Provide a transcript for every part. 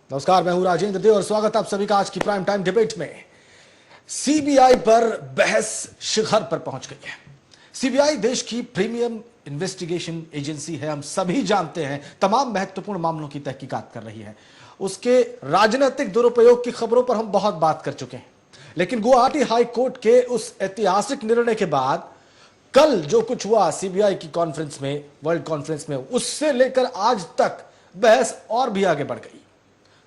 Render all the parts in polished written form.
नमस्कार, मैं हूं राजेंद्र देव और स्वागत है आप सभी का आज की प्राइम टाइम डिबेट में। सीबीआई पर बहस शिखर पर पहुंच गई है। सीबीआई देश की प्रीमियम इन्वेस्टिगेशन एजेंसी है, हम सभी जानते हैं। तमाम महत्वपूर्ण मामलों की तहकीकात कर रही है। उसके राजनीतिक दुरुपयोग की खबरों पर हम बहुत बात कर चुके हैं, लेकिन गुवाहाटी हाई कोर्ट के उस ऐतिहासिक निर्णय के बाद कल जो कुछ हुआ सीबीआई की कॉन्फ्रेंस में, वर्ल्ड कॉन्फ्रेंस में, उससे लेकर आज तक बहस और भी आगे बढ़ गई।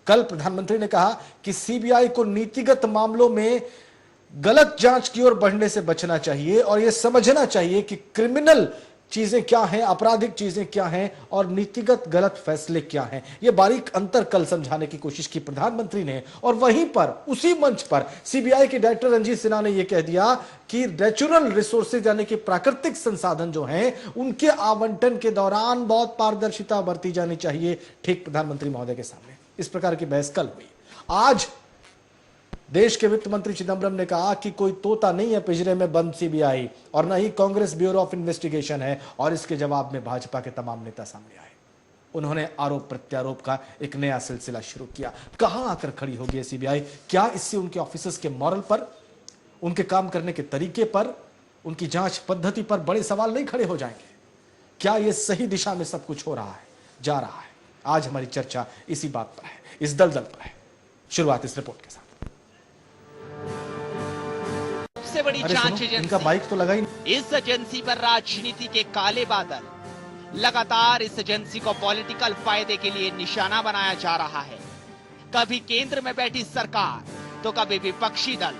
कल प्रधानमंत्री ने कहा कि सीबीआई को नीतिगत मामलों में गलत जांच की ओर बढ़ने से बचना चाहिए और यह समझना चाहिए कि क्रिमिनल चीजें क्या हैं, आपराधिक चीजें क्या हैं और नीतिगत गलत फैसले क्या हैं। यह बारीक अंतर कल समझाने की कोशिश की प्रधानमंत्री ने। और वहीं पर उसी मंच पर सीबीआई के डायरेक्टर रंजीत सिन्हा ने यह कह दिया कि नेचुरल रिसोर्सेज यानी कि प्राकृतिक संसाधन जो हैं उनके आवंटन के दौरान बहुत पारदर्शिता बरती जानी चाहिए, ठीक प्रधानमंत्री महोदय के सामने। इस प्रकार की बहस कल हुई। आज देश के वित्त मंत्री चिदंबरम ने कहा कि कोई तोता नहीं है पिंजरे में बंद सीबीआई और न ही कांग्रेस ब्यूरो ऑफ इन्वेस्टिगेशन है, और इसके जवाब में भाजपा के तमाम नेता सामने आए। उन्होंने आरोप प्रत्यारोप का एक नया सिलसिला शुरू किया। कहां आकर खड़ी होगी है सीबीआई? क्या इससे उनके ऑफिसर्स के मॉरल पर, उनके काम करने के तरीके पर, उनकी जांच पद्धति पर बड़े सवाल नहीं खड़े हो जाएंगे? क्या यह सही दिशा में सब कुछ हो रहा है, जा रहा है? आज हमारी चर्चा इसी बात पर है, इस दलदल पर है। शुरुआत इस रिपोर्ट के साथ। सबसे बड़ी जांच एजेंसी, इनका बाइक तो लगा ही नहीं। इस एजेंसी पर राजनीति के काले बादल। लगातार इस एजेंसी को पॉलिटिकल फायदे के लिए निशाना बनाया जा रहा है। कभी केंद्र में बैठी सरकार तो कभी विपक्षी दल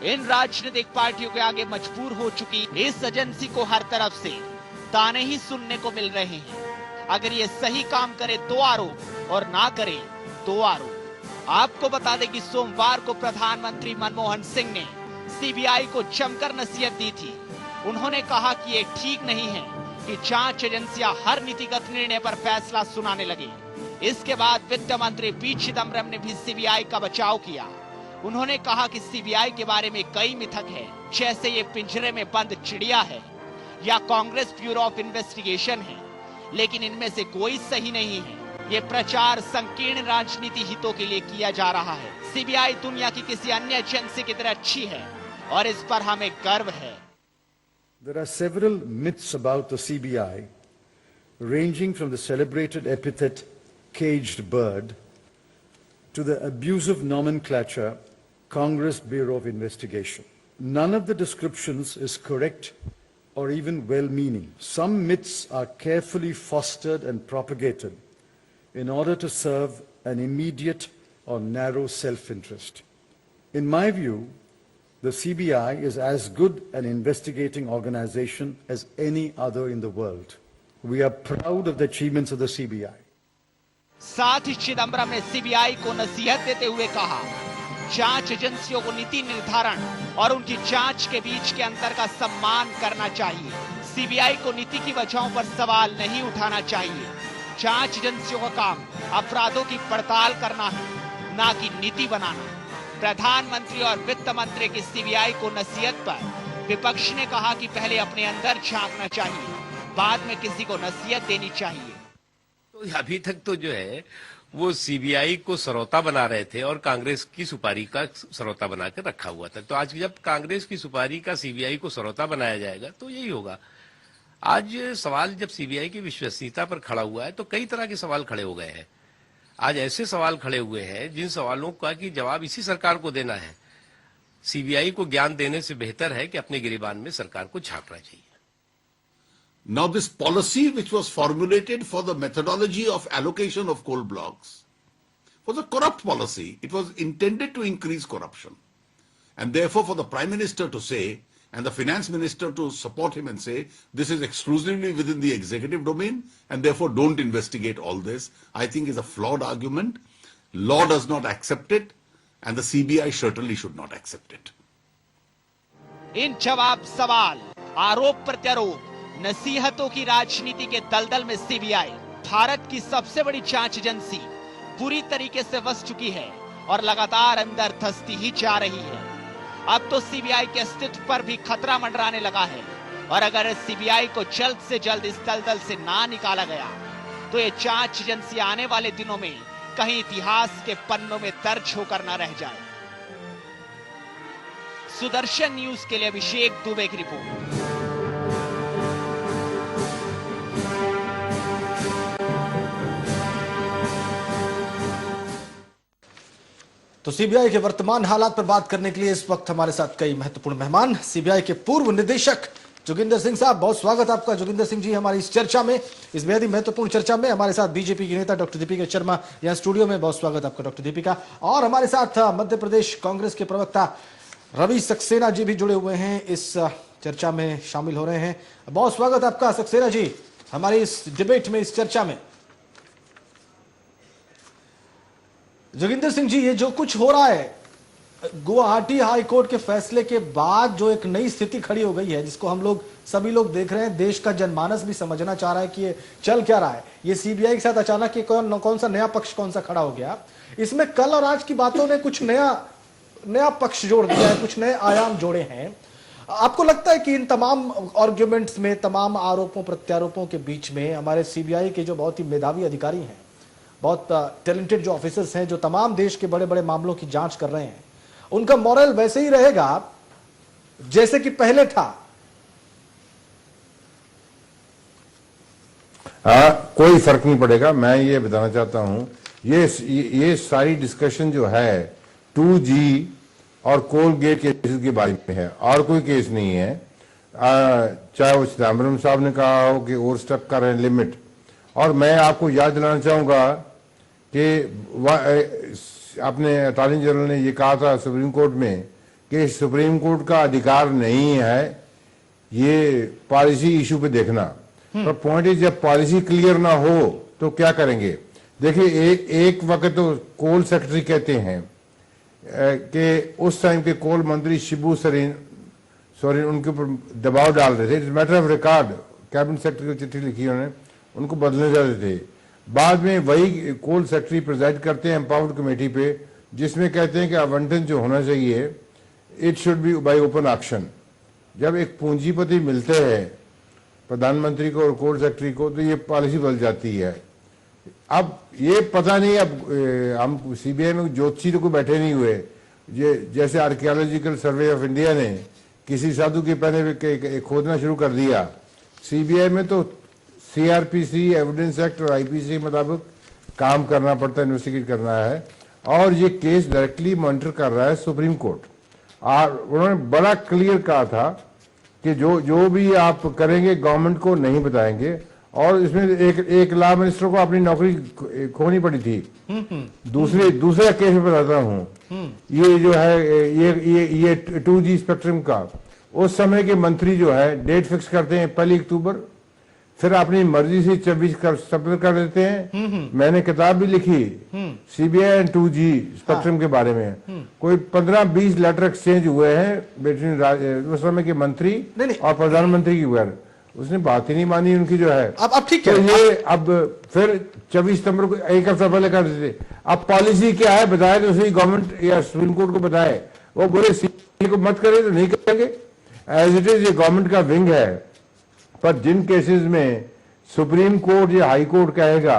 इन राजनीतिक पार्टियों के आगे मजबूर हो चुकी इस एजेंसी को हर तरफ से ताने ही सुनने को मिल रहे हैं। अगर ये सही काम करे तो आरोप और ना करे तो आरोप। आपको बता दें कि सोमवार को प्रधानमंत्री मनमोहन सिंह ने सीबीआई को जमकर नसीहत दी थी। उन्होंने कहा कि ये ठीक नहीं है कि जांच एजेंसियां हर नीतिगत निर्णय पर फैसला सुनाने लगे। इसके बाद वित्त मंत्री पी चिदंबरम ने भी सीबीआई का बचाव किया। उन्होंने कहा कि सीबीआई के बारे में कई मिथक है, जैसे ये पिंजरे में बंद चिड़िया है या कांग्रेस ब्यूरो ऑफ इन्वेस्टिगेशन है, लेकिन इनमें से कोई सही नहीं है। ये प्रचार संकीर्ण राजनीति हितों के लिए किया जा रहा है। सीबीआई दुनिया की किसी अन्य एजेंसी की तरह अच्छी है और इस पर हमें गर्व है। There are several myths about the CBI, ranging from the celebrated epithet caged bird to the abusive nomenclature Congress Bureau of Investigation. None of the descriptions is correct or even well-meaning. Some myths are carefully fostered and propagated in order to serve an immediate or narrow self-interest. In my view, the CBI is as good an investigating organization as any other in the world. We are proud of the achievements of the CBI. साथ ही चिदंबरम ने CBI को नसीहत देते हुए कहा, जांच एजेंसियों को नीति निर्धारण और उनकी जांच के बीच के अंतर का सम्मान करना चाहिए। सीबीआई को नीति की वजहों पर सवाल नहीं उठाना चाहिए। जांच एजेंसियों का काम अपराधों की पड़ताल करना है, ना कि नीति बनाना। प्रधानमंत्री और वित्त मंत्री की सीबीआई को नसीहत पर विपक्ष ने कहा कि पहले अपने अंदर झांकना चाहिए, बाद में किसी को नसीहत देनी चाहिए। तो अभी तक तो जो है वो सीबीआई को सरौता बना रहे थे और कांग्रेस की सुपारी का सरौता बनाकर रखा हुआ था। तो आज जब कांग्रेस की सुपारी का सीबीआई को सरौता बनाया जाएगा तो यही होगा। आज सवाल जब सीबीआई की विश्वसनीयता पर खड़ा हुआ है तो कई तरह के सवाल खड़े हो गए हैं। आज ऐसे सवाल खड़े हुए हैं जिन सवालों का कि जवाब इसी सरकार को देना है। सीबीआई को ज्ञान देने से बेहतर है कि अपने गिरेबान में सरकार को झांकना चाहिए। Now this policy which was formulated for the methodology of allocation of coal blocks was a corrupt policy. It was intended to increase corruption. And therefore for the Prime Minister to say and the Finance Minister to support him and say this is exclusively within the executive domain and therefore don't investigate all this, I think is a flawed argument. Law does not accept it and the CBI certainly should not accept it. इन जवाब सवाल, आरोप प्रत्यारोप, नसीहतों की राजनीति के दलदल में CBI, Bharat की सबसे बड़ी जांच एजेंसी, पूरी तरीके से फंस चुकी है और लगातार अंदर धंसती ही जा रही है। अब तो सीबीआई के अस्तित्व पर भी खतरा मंडराने लगा है और अगर सीबीआई को जल्द से जल्द इस दलदल से ना निकाला गया तो ये जांच एजेंसी आने वाले दिनों में कहीं इतिहास के पन्नों में दर्ज होकर न रह जाए। सुदर्शन न्यूज के लिए अभिषेक दुबे की रिपोर्ट। तो सीबीआई के वर्तमान हालात पर बात करने के लिए इस वक्त हमारे साथ कई महत्वपूर्ण मेहमान, सीबीआई के पूर्व निदेशक जोगिंदर सिंह साहब, बहुत स्वागत आपका जोगिंदर सिंह जी हमारी इस चर्चा में, इस बेहद ही महत्वपूर्ण चर्चा में। हमारे साथ बीजेपी की नेता डॉक्टर दीपिका शर्मा यहाँ स्टूडियो में, बहुत स्वागत आपका डॉक्टर दीपिका। और हमारे साथ मध्य प्रदेश कांग्रेस के प्रवक्ता रवि सक्सेना जी भी जुड़े हुए हैं, इस चर्चा में शामिल हो रहे हैं। बहुत स्वागत आपका सक्सेना जी हमारी इस डिबेट में, इस चर्चा में। जोगिंदर सिंह जी, ये जो कुछ हो रहा है, गुवाहाटी हाई कोर्ट के फैसले के बाद जो एक नई स्थिति खड़ी हो गई है, जिसको हम लोग सभी लोग देख रहे हैं, देश का जनमानस भी समझना चाह रहा है कि ये चल क्या रहा है। ये सीबीआई के साथ अचानक ये कौन सा नया पक्ष कौन सा खड़ा हो गया, इसमें कल और आज की बातों ने कुछ नया पक्ष जोड़ दिया है, कुछ नए आयाम जोड़े हैं। आपको लगता है कि इन तमाम आर्ग्यूमेंट्स में, तमाम आरोपों प्रत्यारोपों के बीच में हमारे सीबीआई के जो बहुत ही मेधावी अधिकारी हैं, बहुत टैलेंटेड जो ऑफिसर्स हैं, जो तमाम देश के बड़े बड़े मामलों की जांच कर रहे हैं, उनका मॉरल वैसे ही रहेगा जैसे कि पहले था? कोई फर्क नहीं पड़ेगा। मैं ये बताना चाहता हूं, ये सारी डिस्कशन जो है 2G और कोल गेट केसेस के बारे में है, और कोई केस नहीं है। चाहे वो चिदम्बरम साहब ने कहा हो कि ओवर स्टेप कर रहे हैं लिमिट। और मैं आपको याद दिलाना चाहूंगा कि अपने अटॉर्नी जनरल ने ये कहा था सुप्रीम कोर्ट में कि सुप्रीम कोर्ट का अधिकार नहीं है ये पॉलिसी इशू पे देखना। पर पॉइंट इज, जब पॉलिसी क्लियर ना हो तो क्या करेंगे? देखिए, एक वक्त तो कोल सेक्रेटरी कहते हैं कि उस टाइम के कोल मंत्री शिबू सोरेन उनके ऊपर दबाव डाल रहे थे। It's matter of record, cabinet secretary को चिट्ठी लिखी उन्होंने, उनको बदलने जा रहे थे। बाद में वही कोल सेक्रेटरी प्रेजाइड करते हैं एम्पावर्ड कमेटी पे, जिसमें कहते हैं कि आवंटन जो होना चाहिए it should be bye open auction. जब एक पूंजीपति मिलते हैं प्रधानमंत्री को और कोल सेक्रेटरी को, तो ये पॉलिसी बदल जाती है। अब ये पता नहीं, अब हम सीबीआई में ज्योतिषी तो कोई बैठे नहीं हुए, जैसे आर्कियोलॉजिकल सर्वे ऑफ इंडिया ने किसी साधु के पहने खोदना शुरू कर दिया। सीबीआई में तो CRPC, एविडेंस एक्ट और IPC के मुताबिक काम करना पड़ता है, इन्वेस्टिगेट करना है। और ये केस डायरेक्टली मॉनिटर कर रहा है सुप्रीम कोर्ट। और उन्होंने बड़ा क्लियर कहा था कि जो भी आप करेंगे गवर्नमेंट को नहीं बताएंगे। और इसमें एक लॉ मिनिस्टर को अपनी नौकरी खोनी पड़ी थी। दूसरा केस में बताता हूँ, ये जो है ये 2G स्पेक्ट्रम का, उस समय के मंत्री जो है डेट फिक्स करते हैं 1 अक्टूबर, फिर अपनी मर्जी से 24 सप्टेम्बर कर देते हैं। मैंने किताब भी लिखी CBI एंड 2G स्पेक्ट्रम के बारे में। कोई 15-20 लेटर एक्सचेंज हुए हैं बिटवीन उस समय के मंत्री और प्रधानमंत्री की बगैर। उसने बात ही नहीं मानी उनकी जो है। अब ठीक है, तो ये अब फिर 24 सितंबर को एक हफ्ता पहले कर देते। अब पॉलिसी क्या है बताए तो सही, गवर्नमेंट या सुप्रीम कोर्ट को बताए। वो बोले CBI को मत करे तो नहीं करेंगे। एज इट इज ये गवर्नमेंट का विंग है। पर जिन केसेस में सुप्रीम कोर्ट या हाई कोर्ट कहेगा,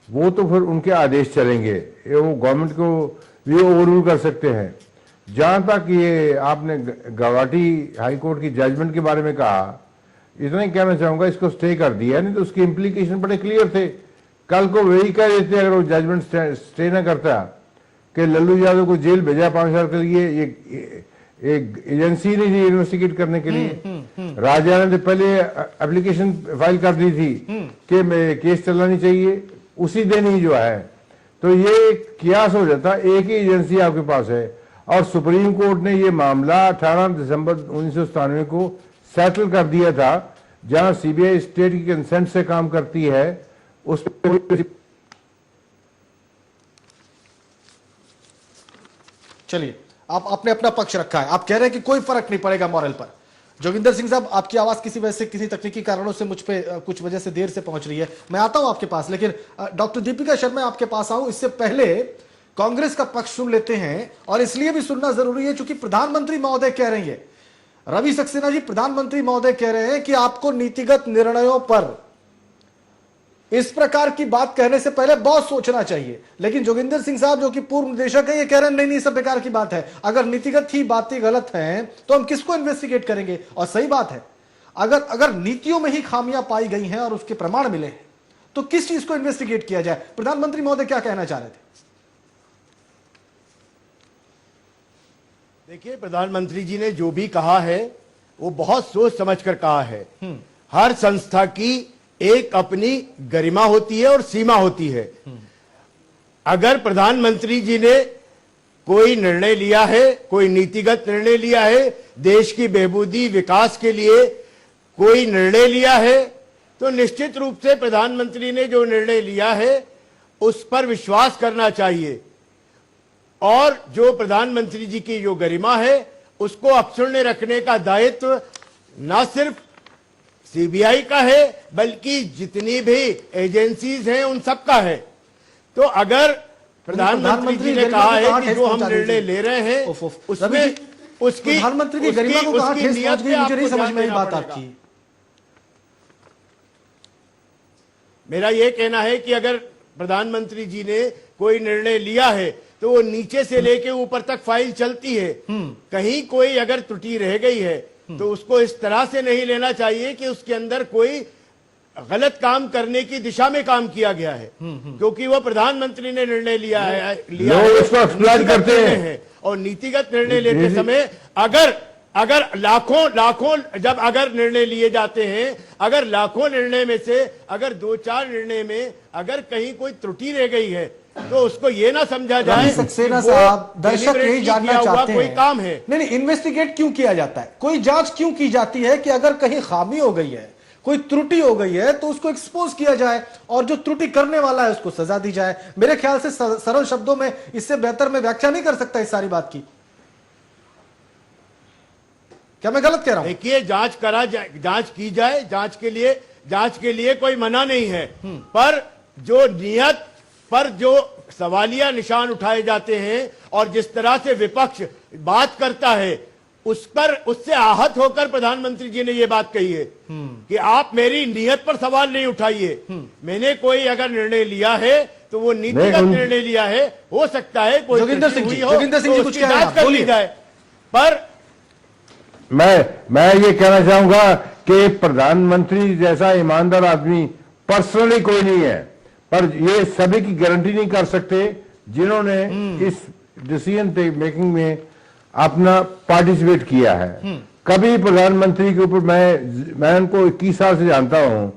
वो तो फिर उनके आदेश चलेंगे, वो गवर्नमेंट को भी ओवररूल कर सकते हैं। जहां तक ये आपने गुवाहाटी हाई कोर्ट की जजमेंट के बारे में कहा, इतना ही कहना चाहूंगा, इसको स्टे कर दिया, नहीं तो उसके इम्प्लीकेशन बड़े क्लियर थे। कल को वही कह देते अगर वो जजमेंट स्टे ना करता कि लल्लू यादव को जेल भेजा 5 साल के लिए, ये एक एजेंसी नहीं थी इन्वेस्टिगेट करने के लिए। राजा ने तो पहले एप्लीकेशन फाइल कर दी थी कि केस चलना नहीं चाहिए, उसी दिन ही जो है। तो ये कियास हो जाता, एक ही एजेंसी आपके पास है। और सुप्रीम कोर्ट ने ये मामला 18 दिसंबर 1997 को सेटल कर दिया था। जहां CBI स्टेट की कंसेंट से काम करती है, उस पर चलिए, आपने अपना पक्ष रखा है, आप कह रहे हैं कि कोई फर्क नहीं पड़ेगा मॉरल पर। जोगिंदर सिंह साहब, आपकी आवाज किसी वजह से, किसी तकनीकी कारणों से मुझ पे कुछ वजह से देर से पहुंच रही है, मैं आता हूं आपके पास। लेकिन डॉक्टर दीपिका शर्मा आपके पास आऊं, इससे पहले कांग्रेस का पक्ष सुन लेते हैं। और इसलिए भी सुनना जरूरी है क्योंकि प्रधानमंत्री महोदय कह रहे हैं, रवि सक्सेना जी, प्रधानमंत्री महोदय कह रहे हैं कि आपको नीतिगत निर्णयों पर इस प्रकार की बात कहने से पहले बहुत सोचना चाहिए। लेकिन जोगिंदर सिंह साहब जो कि पूर्व निदेशक है, ये कह रहे हैं नहीं नहीं सब बेकार की बात है। अगर नीतिगत ही बातें गलत हैं तो हम किसको इन्वेस्टिगेट करेंगे? और सही बात है, अगर नीतियों में ही खामियां पाई गई हैं और उसके प्रमाण मिले हैं तो किस चीज को इन्वेस्टिगेट किया जाए? प्रधानमंत्री महोदय क्या कहना चाह रहे थे? देखिए, प्रधानमंत्री जी ने जो भी कहा है वो बहुत सोच समझकर कहा है। हर संस्था की एक अपनी गरिमा होती है और सीमा होती है। अगर प्रधानमंत्री जी ने कोई निर्णय लिया है, कोई नीतिगत निर्णय लिया है, देश की बेहबूदी विकास के लिए कोई निर्णय लिया है, तो निश्चित रूप से प्रधानमंत्री ने जो निर्णय लिया है उस पर विश्वास करना चाहिए। और जो प्रधानमंत्री जी की जो गरिमा है उसको अक्षुण्ण रखने का दायित्व न सिर्फ सीबीआई का है बल्कि जितनी भी एजेंसीज हैं उन सब का है। तो अगर प्रधानमंत्री जी ने कहा है कि जो हम निर्णय ले रहे हैं उसमें उसकी प्रधानमंत्री की गरिमा को कहां ठेस पहुंच गई, मुझे नहीं समझ में आई बात आपकी। मेरा यह कहना है कि अगर प्रधानमंत्री जी ने कोई निर्णय लिया है तो वो नीचे से लेके ऊपर तक फाइल चलती है। कहीं कोई अगर त्रुटि रह गई है तो उसको इस तरह से नहीं लेना चाहिए कि उसके अंदर कोई गलत काम करने की दिशा में काम किया गया है, क्योंकि वो प्रधानमंत्री ने निर्णय लिया है लोग इसको एक्सप्लॉइट करते हैं। और नीतिगत निर्णय लेते समय अगर लाखों जब अगर निर्णय लिए जाते हैं, अगर लाखों निर्णय में से अगर 2-4 निर्णय में अगर कहीं कोई त्रुटि रह गई है तो उसको ये ना समझा जाए सक्सेना साहब, दर्शक यही जानना चाहते हैं कोई काम है। नहीं, इन्वेस्टिगेट क्यों किया जाता है? कोई जांच क्यों की जाती है कि अगर कहीं खामी हो गई है, कोई त्रुटि हो गई है तो उसको एक्सपोज किया जाए और जो त्रुटि करने वाला है उसको सजा दी जाए। मेरे ख्याल से सरल शब्दों में इससे बेहतर मैं व्याख्या नहीं कर सकता इस सारी बात की। क्या मैं गलत कह रहा हूं? देखिए, जांच की जाए, जांच के लिए कोई मना नहीं है, पर जो नियत पर जो सवालिया निशान उठाए जाते हैं और जिस तरह से विपक्ष बात करता है उससे आहत होकर प्रधानमंत्री जी ने ये बात कही है कि आप मेरी नियत पर सवाल नहीं उठाइए। मैंने कोई अगर निर्णय लिया है तो वो नीतिगत निर्णय लिया है। हो सकता है कोई जोगिंदर सिंह जी कुछ जांच कर ली जाए। पर मैं ये कहना चाहूंगा कि प्रधानमंत्री जैसा ईमानदार आदमी पर्सनली कोई नहीं है, पर ये सभी की गारंटी नहीं कर सकते जिन्होंने इस डिसीजन मेकिंग में अपना पार्टिसिपेट किया है। कभी प्रधानमंत्री के ऊपर मैं उनको 21 साल से जानता हूं,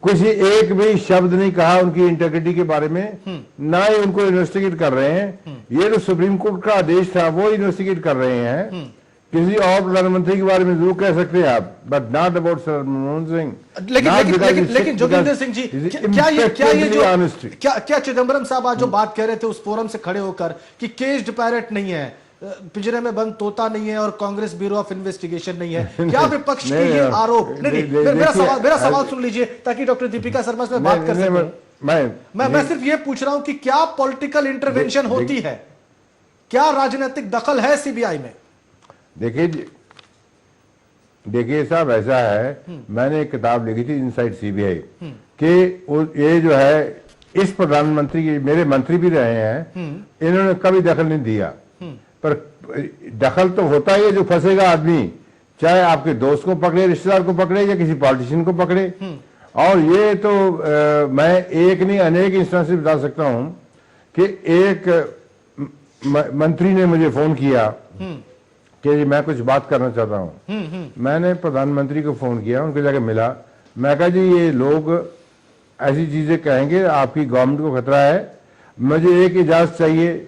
किसी एक भी शब्द नहीं कहा उनकी इंटेग्रिटी के बारे में, ना ही उनको इन्वेस्टिगेट कर रहे हैं। ये जो सुप्रीम कोर्ट का आदेश था वो इन्वेस्टिगेट कर रहे हैं। किसी और प्रधानमंत्री के बारे में जरूर कह सकते हैं आप, but not about sir Manmohan Singh. लेकिन जोगिंदर सिंह जी, क्या चिदम्बरम साहब आज जो बात कह रहे थे उस फोरम से खड़े होकर कि केज्ड पैरेट नहीं है, पिंजरे में बंद तोता नहीं है और कांग्रेस ब्यूरो ऑफ इन्वेस्टिगेशन नहीं है, क्या विपक्ष के ये आरोप? मेरा सवाल सुन लीजिए ताकि डॉक्टर दीपिका शर्मा से बात कर सकें। मैं सिर्फ ये पूछ रहा हूं कि क्या पॉलिटिकल इंटरवेंशन होती है, क्या राजनीतिक दखल है सीबीआई में? देखिए साहब, ऐसा है, मैंने एक किताब लिखी थी इनसाइड सीबीआई कि ये जो है इस प्रधानमंत्री की, मेरे मंत्री भी रहे हैं, इन्होंने कभी दखल नहीं दिया। पर दखल तो होता ही है, जो फंसेगा आदमी, चाहे आपके दोस्त को पकड़े, रिश्तेदार को पकड़े या किसी पॉलिटिशियन को पकड़े। और ये तो मैं एक नहीं अनेक इंस्टेंसेस बता सकता हूं कि एक मंत्री ने मुझे फोन किया कि मैं कुछ बात करना चाहता हूं। मैंने प्रधानमंत्री को फोन किया, उनको जाके मिला, मैं कहा जी ये लोग ऐसी चीजें कहेंगे, आपकी गवर्नमेंट को खतरा है, मुझे एक इजाजत चाहिए,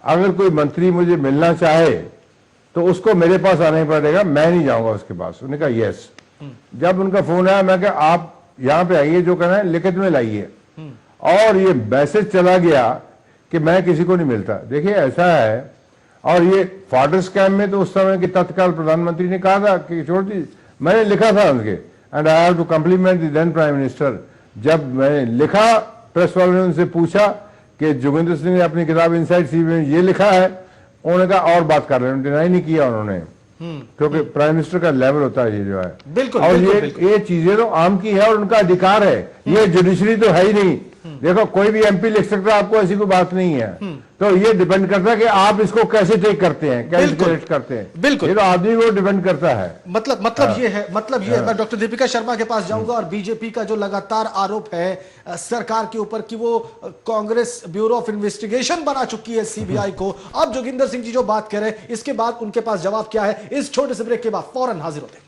अगर कोई मंत्री मुझे मिलना चाहे तो उसको मेरे पास आना ही पड़ेगा, मैं नहीं जाऊंगा उसके पास। उन्होंने कहा यस। जब उनका फोन आया, मैं कहा आप यहाँ पे आइए, जो कहना है लिखित में लाइए। और ये मैसेज चला गया कि मैं किसी को नहीं मिलता। देखिए ऐसा है, और ये फादर्स कैंप में तो उस समय के तत्काल प्रधानमंत्री ने कहा था कि छोड़ दी, मैंने लिखा था उनके, and I have to compliment the then prime minister. जब मैंने लिखा, प्रेस वालों ने उनसे पूछा कि जोगिंदर सिंह ने अपनी किताब इनसाइड सीबीआई में ये लिखा है, उन्होंने कहा और बात कर रहे हैं, डिनाई नहीं किया उन्होंने, क्योंकि प्राइम मिनिस्टर का लेवल होता है ये जो है। बिल्कुल, और बिल्कुल, ये चीजें तो आम की है और उनका अधिकार है, ये जुडिशरी तो है ही नहीं। देखो कोई भी एमपी लिख सकता है, आपको ऐसी कोई बात नहीं है। तो ये डिपेंड करता है कि आप इसको कैसे टेक करते हैं, कैसे करेक्ट करते हैं। बिल्कुल, ये तो आदमी को डिपेंड करता है। मतलब ये है मैं डॉक्टर दीपिका शर्मा के पास जाऊंगा और बीजेपी का जो लगातार आरोप है सरकार के ऊपर कि वो कांग्रेस ब्यूरो ऑफ इन्वेस्टिगेशन बना चुकी है सीबीआई को। अब जोगिंदर सिंह जी जो बात कह रहे हैं, इसके बाद उनके पास जवाब क्या है, इस छोटे से ब्रेक के बाद फौरन हाजिर होते हैं।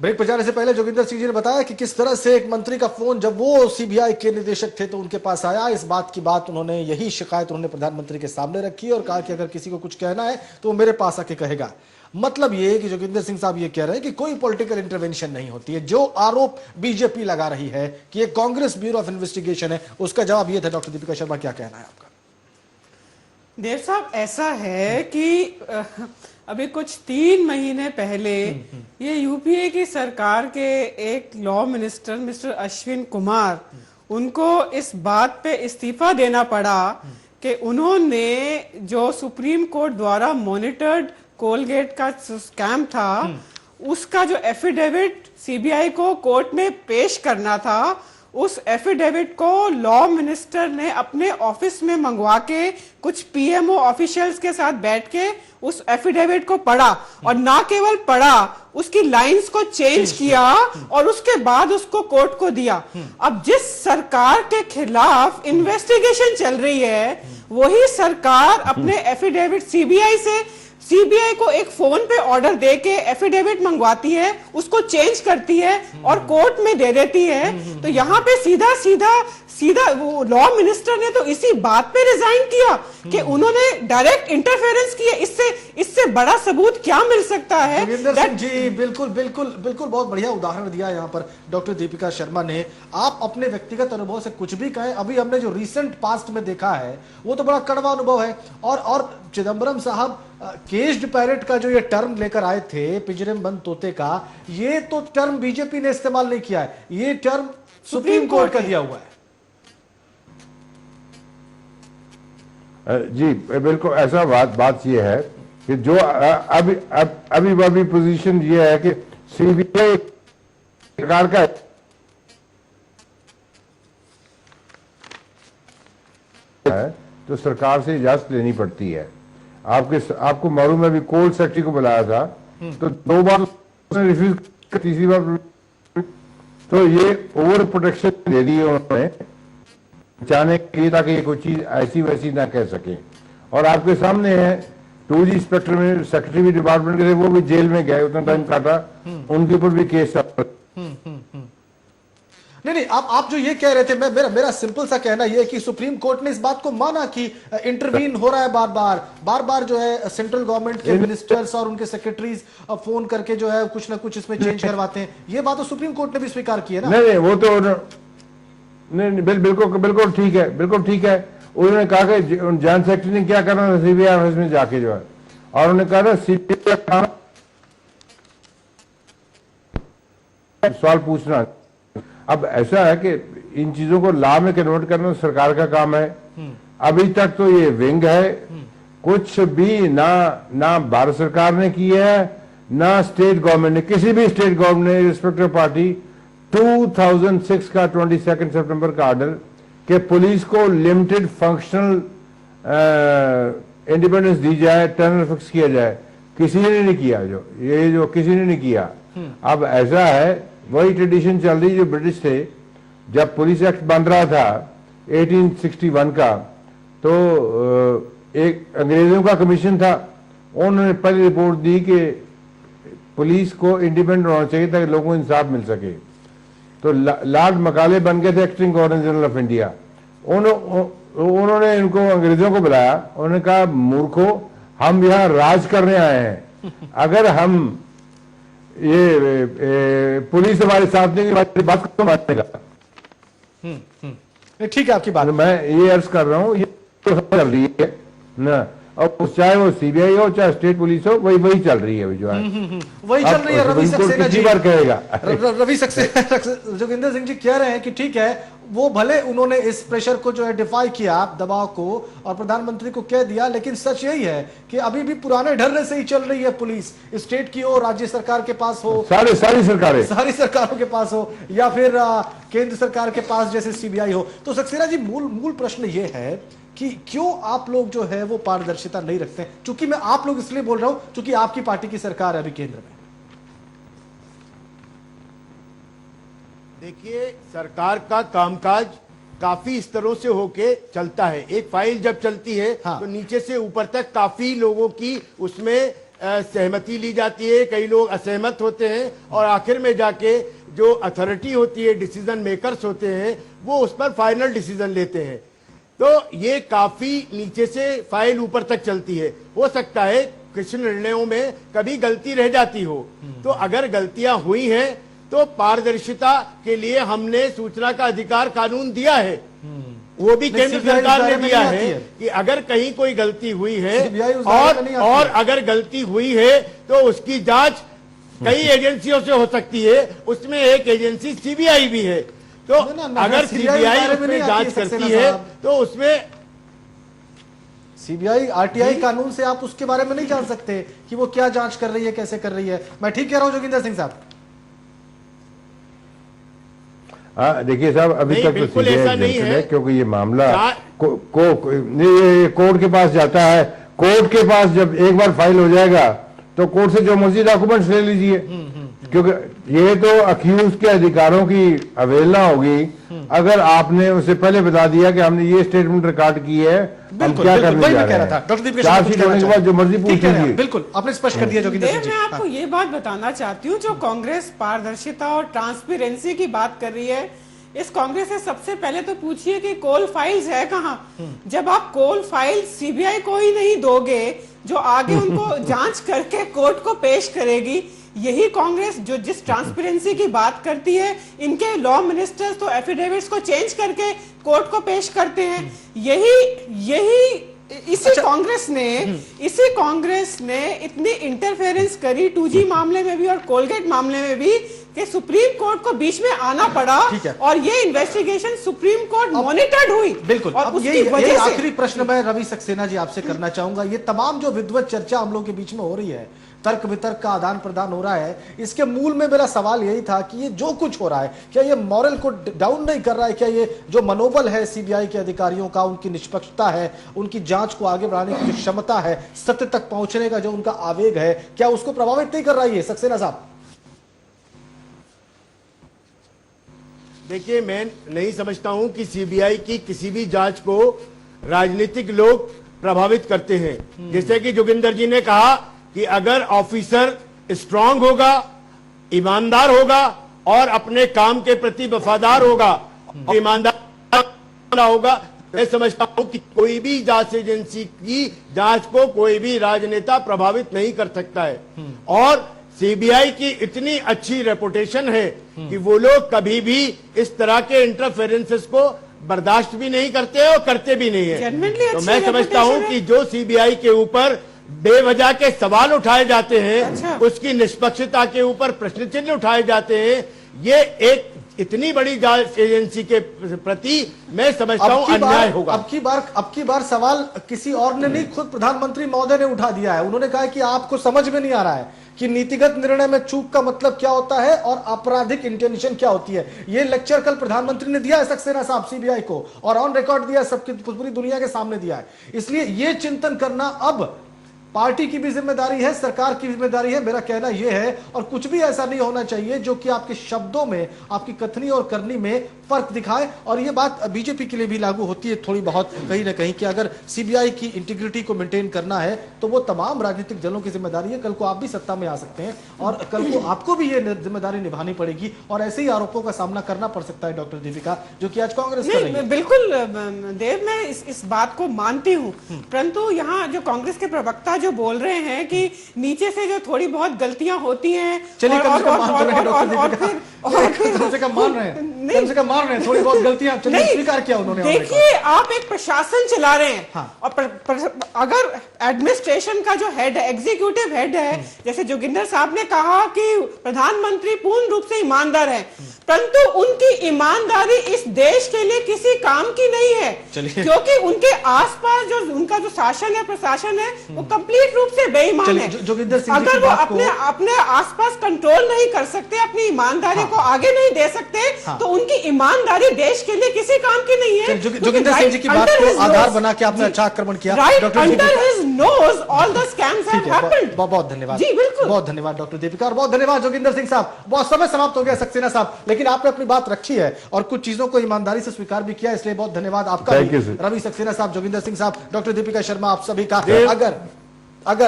ब्रेक पर जाने से पहले जोगिंदर सिंह जी ने बताया कि किस तरह से एक मंत्री का फोन जब वो सीबीआई के निदेशक थे तो उनके पास आया। इस बात की बात उन्होंने, यही शिकायत उन्होंने प्रधानमंत्री के सामने रखी और कहा कि अगर किसी को कुछ कहना है तो वो मेरे पास आके कहेगा। मतलब ये कि जोगिंदर सिंह साहब ये कह रहे हैं कि कोई पॉलिटिकल इंटरवेंशन नहीं होती है। जो आरोप बीजेपी लगा रही है कि ये कांग्रेस ब्यूरो ऑफ इन्वेस्टिगेशन है, उसका जवाब ये था। डॉक्टर दीपिका शर्मा, क्या कहना है आपका? देव साहब, ऐसा है कि अभी कुछ 3 महीने पहले ये यूपीए की सरकार के एक law minister mister Ashwin Kumar, उनको इस बात पे इस्तीफा देना पड़ा कि उन्होंने जो सुप्रीम कोर्ट द्वारा मॉनिटर्ड कोलगेट का स्कैम था उसका जो एफिडेविट सीबीआई को कोर्ट में पेश करना था, उस एफिडेविट को लॉ मिनिस्टर ने अपने ऑफिस में मंगवा के कुछ पीएमओ ऑफिशियल्स के साथ बैठ के उस एफिडेविट को पढ़ा, और ना केवल पढ़ा, उसकी लाइंस को चेंज किया और उसके बाद उसको कोर्ट को दिया। अब जिस सरकार के खिलाफ इन्वेस्टिगेशन चल रही है, वही सरकार अपने एफिडेविट सीबीआई को एक फोन पे ऑर्डर दे के एफिडेविट मंगवाती है, उसको चेंज करती है और कोर्ट में दे देती है। तो यहाँ पे सीधा वो लॉ मिनिस्टर ने तो इसी बात पे रिजाइन किया कि उन्होंने डायरेक्ट इंटरफेरेंस किया। इससे बड़ा सबूत क्या मिल सकता है? जोगिंदर सिंह जी, बिल्कुल बहुत बढ़िया उदाहरण दिया यहाँ पर डॉक्टर दीपिका शर्मा ने। आप अपने व्यक्तिगत अनुभव से कुछ भी कहें, अभी हमने जो रिसेंट पास्ट में देखा है वो तो बड़ा कड़वा अनुभव है। और चिदम्बरम साहब केज्ड पैरेट का जो ये टर्म लेकर आए थे, पिंजरे में बंद तोते का, ये तो टर्म बीजेपी ने इस्तेमाल नहीं किया है, ये टर्म सुप्रीम कोर्ट का दिया हुआ है। जी बिल्कुल, ऐसा बात ये है कि जो अभी पोजीशन ये है कि सीबीआई सरकार का है तो सरकार से इजाजत लेनी पड़ती है। आपको मालूम है, अभी कोर्ट सेक्रेटरी को बुलाया था तो 2 बार उसने रिफ्यूज, तीसरी बार तो ये ओवर प्रोटेक्शन दे दी है उन्होंने बचाने के लिए, ताकि ये कोई चीज ऐसी वैसी ना कह सके। और आपके सामने है 2G स्पेक्ट्रम में सेक्रेटरी भी डिपार्टमेंट के थे, वो भी जेल में गए, उतना टाइम काटा, उनके ऊपर भी केस नहीं, आप जो ये कह रहे थे, मेरा सिंपल सा कहना ये है कि सुप्रीम कोर्ट ने इस बात को माना कि इंटरवीन हो रहा है बार बार जो है सेंट्रल गवर्नमेंट के मिनिस्टर्स और उनके सेक्रेटरीज फोन करके जो है कुछ ना कुछ इसमें चेंज करवाते हैं। ये बात तो सुप्रीम कोर्ट ने भी स्वीकार की है ना? नहीं, वो तो नहीं, बिल्कुल ठीक है, बिल्कुल ठीक है। उन्होंने कहा कि जॉइंट सेक्रेटरी ने क्या करना था सीबीआई ऑफिस में जाके जो है, और उन्होंने कहा सीबीआई सवाल पूछना। अब ऐसा है कि इन चीजों को लॉ में कन्वर्ट करना सरकार का काम है। अभी तक तो ये विंग है, कुछ भी ना भारत सरकार ने की है, ना स्टेट गवर्नमेंट ने, किसी भी स्टेट गवर्नमेंट ने, रिस्पेक्टिव पार्टी 2006 का 22 सितंबर का ऑर्डर कि पुलिस को लिमिटेड फंक्शनल इंडिपेंडेंस दी जाए, टर्नर फिक्स किया जाए, किसी ने नहीं किया। जो किसी ने नहीं किया। अब ऐसा है, वही ट्रेडिशन चल रही जो ब्रिटिश थे, जब पुलिस एक्ट बन रहा था 1861 का, तो एक अंग्रेजों का कमीशन था, उन्होंने पहले रिपोर्ट दी कि पुलिस को इंडिपेंडेंट होना चाहिए ताकि लोगों को इंसाफ मिल सके। तो लॉर्ड मकाले बन गए थे acting governor general of India. उन्होंने इनको अंग्रेजों को बुलाया, उन्होंने कहा मूर्खों, हम यहाँ राज करने आए हैं, अगर हम ये पुलिस हमारे साथ नहीं, हमारी बात को मानेगा। ठीक है आपकी बात, मैं ये अर्ज कर रहा हूँ, ये तो चल रही है ना, और चाहे वो सीबीआई हो चाहे स्टेट पुलिस हो, वही चल रही है जो है, वही चल रही है। रवि सक्सेना जी कहेगा रवि सक्सेना जोगिंदर सिंह जी कह रहे हैं कि ठीक है, वो भले उन्होंने इस प्रेशर को जो है डिफाई किया, दबाव को, और प्रधानमंत्री को कह दिया, लेकिन सच यही है कि अभी भी पुराने ढर्रे से ही चल रही है पुलिस, स्टेट की हो, राज्य सरकार के पास हो, सारी सारी सरकारों के पास हो, या फिर केंद्र सरकार के पास जैसे सीबीआई हो। तो सक्सेना जी, मूल प्रश्न ये है कि क्यों आप लोग जो है वो पारदर्शिता नहीं रखते? चूंकि मैं आप लोग इसलिए बोल रहा हूं क्योंकि आपकी पार्टी की सरकार है अभी केंद्र में। देखिए, सरकार का कामकाज काफी स्तरों से होके चलता है। एक फाइल जब चलती है तो नीचे से ऊपर तक काफी लोगों की उसमें सहमति ली जाती है, कई लोग असहमत होते हैं, और आखिर में जाके जो अथॉरिटी होती है, डिसीजन मेकर्स होते हैं, वो उस पर फाइनल डिसीजन लेते हैं। तो ये काफी नीचे से फाइल ऊपर तक चलती है। हो सकता है कुछ निर्णयों में कभी गलती रह जाती हो, तो अगर गलतियां हुई हैं तो पारदर्शिता के लिए हमने सूचना का अधिकार कानून दिया है, वो भी केंद्र सरकार ने दिया है कि अगर कहीं कोई गलती हुई है और अगर गलती हुई है तो उसकी जांच कई एजेंसियों से हो सकती है, उसमें एक एजेंसी सीबीआई भी है। तो अगर सीबीआई उसमें जांच करती है तो उसमें सीबीआई आरटीआई कानून से आप उसके बारे में नहीं जान सकते कि वो क्या जांच कर रही है, कैसे कर रही है। मैं ठीक कह रहा हूं जोगिंदर सिंह साहब? देखिए साहब, अभी तक तो बिल्कुल ऐसा नहीं है, क्योंकि ये मामला कोर्ट के पास जाता है। कोर्ट के पास जब एक बार फाइल हो जाएगा तो कोर्ट से जो मर्जी डॉक्यूमेंट्स ले लीजिए, क्योंकि ये तो अक्यूज के अधिकारों की अवहेलना होगी अगर आपने उससे पहले बता दिया कि हमने ये स्टेटमेंट रिकॉर्ड की है, हम क्या करने जा रहे हैं। चार्जशीट होने के बाद जो मर्जी पूछ लीजिए। बिल्कुल, आपने स्पष्ट कर दिया जोगिंदर सिंह जी। मैं आपको ये बात बताना चाहती हूँ, जो कांग्रेस पारदर्शिता और ट्रांसपेरेंसी की बात कर रही है, इस कांग्रेस से सबसे पहले तो पूछिए कि कोल फाइल्स है कहाँ? जब आप कोल फाइल सीबीआई को ही नहीं दोगे जो आगे उनको जांच करके कोर्ट को पेश करेगी, यही कांग्रेस जो जिस ट्रांसपेरेंसी की बात करती है, इनके लॉ मिनिस्टर्स तो एफिडेविट्स को चेंज करके कोर्ट को पेश करते हैं। इसी कांग्रेस ने इतनी इंटरफेरेंस करी 2G मामले में भी और कोलगेट मामले में भी कि सुप्रीम कोर्ट को बीच में आना पड़ा, और ये इन्वेस्टिगेशन सुप्रीम कोर्ट मॉनिटर्ड हुई। बिल्कुल, और अब ये आखिरी प्रश्न मैं रवि सक्सेना जी आपसे करना चाहूंगा। ये तमाम जो विद्वत चर्चा हम लोग के बीच में हो रही है, तर्क वितर्क का आदान प्रदान हो रहा है, इसके मूल में मेरा सवाल यही था कि ये जो कुछ हो रहा है, क्या ये मॉरल को डाउन नहीं कर रहा है? क्या ये जो मनोबल है सीबीआई के अधिकारियों का, उनकी निष्पक्षता है, उनकी जांच को आगे बढ़ाने की जो क्षमता है, सत्य तक पहुंचने का जो उनका आवेग है, क्या उसको प्रभावित नहीं कर रहा है सक्सेना साहब? देखिए, मैं नहीं समझता हूं कि सीबीआई की किसी भी जांच को राजनीतिक लोग प्रभावित करते हैं। जैसे कि जोगिंदर जी ने कहा कि अगर ऑफिसर स्ट्रांग होगा, ईमानदार होगा और अपने काम के प्रति वफादार होगा, ईमानदार होगा, मैं समझता हूं कि कोई भी जांच एजेंसी की जांच को कोई भी राजनेता प्रभावित नहीं कर सकता है। और सीबीआई की इतनी अच्छी रेपुटेशन है कि वो लोग कभी भी इस तरह के इंटरफेरेंसेस को बर्दाश्त भी नहीं करते और करते भी नहीं है। तो मैं समझता हूं कि जो सीबीआई के ऊपर बेवजह के सवाल उठाए जाते हैं, उसकी निष्पक्षता के ऊपर प्रश्न चिन्ह उठाए जाते हैं, ये एक इतनी बड़ी जांच एजेंसी के प्रति मैं समझता हूं अन्याय होगा। अब की बार सवाल किसी और ने नहीं, खुद प्रधानमंत्री महोदय ने उठा दिया है। उन्होंने कहा कि आपको समझ में नहीं आ रहा है कि नीतिगत निर्णय में चूक का मतलब क्या होता है और आपराधिक इंटेंशन क्या होती है। यह लेक्चर कल प्रधानमंत्री ने दिया है सक्सेना साहब सीबीआई को, और ऑन रिकॉर्ड दिया है, सबकी पूरी दुनिया के सामने दिया है। इसलिए यह चिंतन करना अब पार्टी की भी जिम्मेदारी है, सरकार की जिम्मेदारी है। मेरा कहना यह है, और कुछ भी ऐसा नहीं होना चाहिए जो कि आपके शब्दों में, आपकी कथनी और करनी में फर्क दिखाए। और यह बात बीजेपी के लिए भी लागू होती है थोड़ी बहुत, कहीं ना कहीं, कि अगर सीबीआई की इंटीग्रिटी को मेंटेन करना है तो वो तमाम राजनीतिक दलों की जिम्मेदारी है। कल को आप भी सत्ता में आ सकते हैं और कल को आपको भी ये जिम्मेदारी निभानी पड़ेगी, और ऐसे ही आरोपों का सामना करना पड़ सकता है डॉक्टर दीपिका, जो कि आज कांग्रेस कर रही है। बिल्कुल देव, मैं इस बात को मानती हूँ, परंतु यहाँ जो कांग्रेस के प्रवक्ता जो बोल रहे हैं कि नीचे से जो थोड़ी बहुत गलतियां होती हैं, चलिए कम से कम मान रहे हैं थोड़ी बहुत गलतियां, चलिए स्वीकार किया उन्होंने। देखिए, आप एक प्रशासन चला रहे हैं, और अगर एडमिनिस्ट्रेशन का जो हेड है, एग्जीक्यूटिव हेड है, जैसे जोगिंदर साहब ने कहा कि प्रधानमंत्री पूर्ण रूप से ईमानदार है, परंतु उनकी ईमानदारी इस देश के लिए किसी काम की नहीं है, क्योंकि उनके आसपास जो उनका जो शासन है, प्रशासन है, वो कंप्लीट रूप से बेईमान है। जोगिंदर सिंह जी अगर की वो बात को- अपने आसपास कंट्रोल नहीं कर सकते, अपनी ईमानदारी को आगे नहीं दे सकते, तो उनकी ईमानदारी देश के लिए किसी काम की नहीं है। जोगिंदर सिंह जी की बात को आधार बना के आपने अच्छा आक्रमण किया। Right doctor under Deepika- his nose all the scams have happened. बहुत धन्यवाद जी बिल्कुल, बहुत धन्यवाद डॉक्टर दीपिका और बहुत धन्यवाद जोगिंदर सिंह साहब। बहुत समय समाप्त हो गया सक्सेना साहब, लेकिन आपने अपनी बात रखी है और कुछ चीजों को ईमानदारी से स्वीकार भी किया, इसलिए बहुत धन्यवाद आपका Thank भी। you, sir. रवि सक्सेना साहब, जोगिंदर सिंह साहब, डॉक्टर दीपिका शर्मा, आप सभी का अगर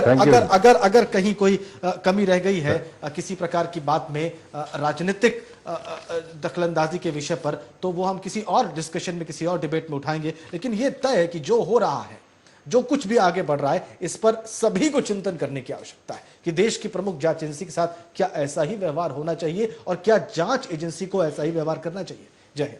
Thank you. अगर कहीं कोई कमी रह गई है किसी प्रकार की बात में, राजनीतिक दखलंदाजी के विषय पर, तो वो हम किसी और डिस्कशन में, किसी और डिबेट में उठाएंगे। लेकिन ये तय है कि जो हो रहा है, जो कुछ भी आगे बढ़ रहा है, इस पर सभी को चिंतन करने की आवश्यकता है कि देश की प्रमुख जांच एजेंसी के साथ क्या ऐसा ही व्यवहार होना चाहिए और क्या जांच एजेंसी को ऐसा ही व्यवहार करना चाहिए। जय हिंद।